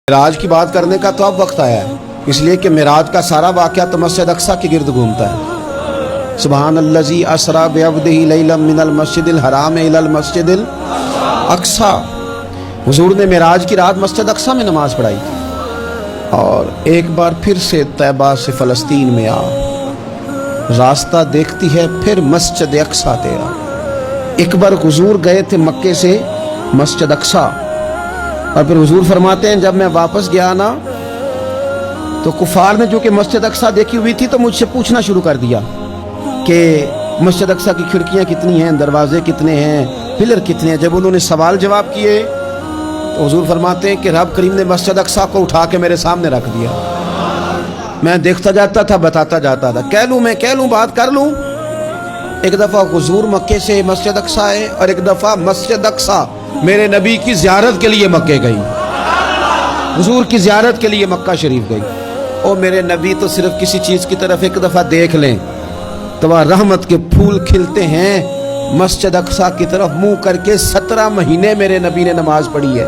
معراج کی بات کرنے کا تو اب وقت آیا ہے، اس لیے کہ معراج کا سارا واقعہ تو مسجد اقصیٰ کے گرد گھومتا ہے۔ سبحان الذی اسریٰ بعبدہ لیلا من المسجد الحرام الی المسجد الاقصیٰ۔ حضور نے معراج کی رات مسجد اقصیٰ میں نماز پڑھائی تھی، اور ایک بار پھر سے طیبہ سے فلسطین میں آ، راستہ دیکھتی ہے پھر مسجد اقصیٰ تیرا۔ ایک بار حضور گئے تھے مکے سے مسجد اقصیٰ، اور پھر حضور فرماتے ہیں جب میں واپس گیا نا تو کفار نے جو کہ مسجد اقصیٰ دیکھی ہوئی تھی تو مجھ سے پوچھنا شروع کر دیا کہ مسجد اقصیٰ کی کھڑکیاں کتنی ہیں، دروازے کتنے ہیں، پلر کتنے ہیں۔ جب انہوں نے سوال جواب کیے تو حضور فرماتے ہیں کہ رب کریم نے مسجد اقصیٰ کو اٹھا کے میرے سامنے رکھ دیا۔ میں دیکھتا جاتا تھا، بتاتا جاتا تھا، کہہ لوں بات کر لوں۔ ایک دفعہ حضور مکے سے مسجد اقصیٰ آئے، اور ایک دفعہ مسجد اقصیٰ میرے نبی کی زیارت کے لیے مکے گئی، حضور کی زیارت کے لیے مکہ شریف گئی۔ اور میرے نبی تو صرف کسی چیز کی طرف ایک دفعہ دیکھ لیں تو وہاں رحمت کے پھول کھلتے ہیں۔ مسجد اقصیٰ کی طرف منہ کر کے 17 مہینے میرے نبی نے نماز پڑھی ہے۔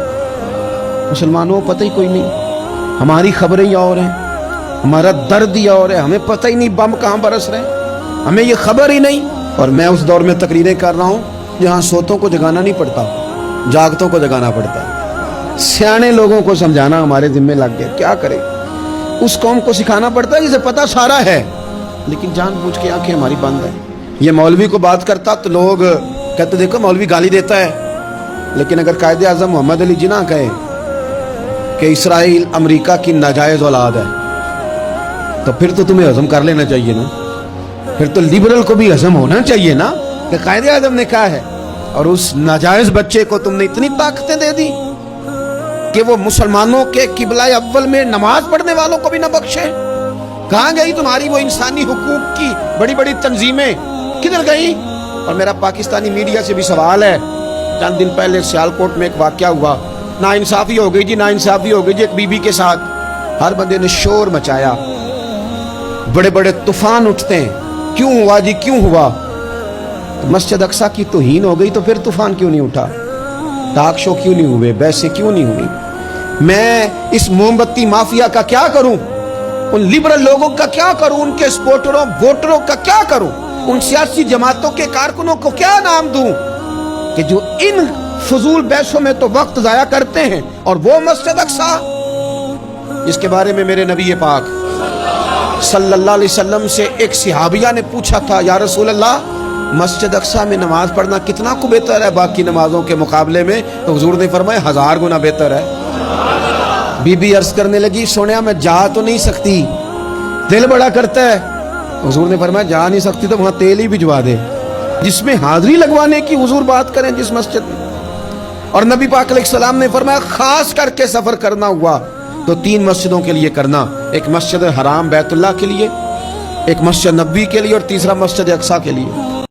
مسلمانوں پتہ ہی کوئی نہیں، ہماری خبریں ہی اور ہیں، ہمارا درد ہی اور ہے، ہمیں پتہ ہی نہیں بم کہاں برس رہے ہیں، ہمیں یہ خبر ہی نہیں۔ اور میں اس دور میں تقریریں کر رہا ہوں جہاں سوتوں کو جگانا نہیں پڑتا، جاگتوں کو جگانا پڑتا ہے۔ سیانے لوگوں کو سمجھانا ہمارے ذمہ لگ گیا، کیا کرے؟ اس قوم کو سکھانا پڑتا ہے جسے پتہ سارا ہے، لیکن جان بوجھ کے آنکھیں ہماری بند ہیں۔ یہ مولوی کو بات کرتا تو لوگ کہتے دیکھو مولوی گالی دیتا ہے، لیکن اگر قائد اعظم محمد علی جناح کہے کہ اسرائیل امریکہ کی ناجائز اولاد ہے تو پھر تو تمہیں ہضم کر لینا چاہیے نا، پھر تو لیبرل کو بھی ہضم ہونا چاہیے نا کہ قائد اعظم نے کہا ہے۔ اور اس ناجائز بچے کو تم نے اتنی طاقتیں دے دی کہ وہ مسلمانوں کے قبلہ اول میں نماز پڑھنے والوں کو بھی نہ بخشے۔ کہاں گئی تمہاری وہ انسانی حقوق کی بڑی بڑی تنظیمیں، کدھر گئی؟ اور میرا پاکستانی میڈیا سے بھی سوال ہے، چند دن پہلے سیالکوٹ میں ایک واقعہ ہوا، ناانصافی ہو گئی جی، ناانصافی ہو گئی جی ایک بی بی کے ساتھ۔ ہر بندے نے شور مچایا، بڑے بڑے طوفان اٹھتے ہیں، کیوں ہوا جی کیوں ہوا؟ مسجد اقصیٰ کی توہین ہو گئی تو پھر طوفان کیوں نہیں اٹھا؟ ٹاک شو کیوں نہیں ہوئے؟ بحثیں کیوں نہیں ہوئی؟ میں اس موم بتی مافیا کا کیا کروں؟ ان لبرل لوگوں کا کیا کروں؟ ان کے سپورٹروں ووٹروں کا کیا کروں؟ ان سیاسی جماعتوں کے کارکنوں کو کیا نام دوں کہ جو ان فضول بحثوں میں تو وقت ضائع کرتے ہیں؟ اور وہ مسجد اقصیٰ جس کے بارے میں میرے نبی پاک صلی اللہ علیہ وسلم سے ایک صحابیہ نے پوچھا تھا، یا رسول اللہ مسجد اقصیٰ میں نماز پڑھنا کتنا کو بہتر ہے باقی نمازوں کے مقابلے میں؟ تو حضور نے فرمایا 1000 گنا بہتر ہے۔ بی بی عرض کرنے لگی، سونیا میں جا تو نہیں سکتی، دل بڑا کرتا ہے۔ حضور نے فرمایا جا نہیں سکتی تو وہاں تیل ہی بھجوا دے، جس میں حاضری لگوانے کی حضور بات کریں جس مسجد میں۔ اور نبی پاک علیہ السلام نے فرمایا خاص کر کے سفر کرنا ہوا تو 3 مسجدوں کے لیے کرنا، ایک مسجد حرام بیت اللہ کے لیے، ایک مسجد نبوی کے لیے، اور تیسرا مسجد اقصیٰ کے لیے۔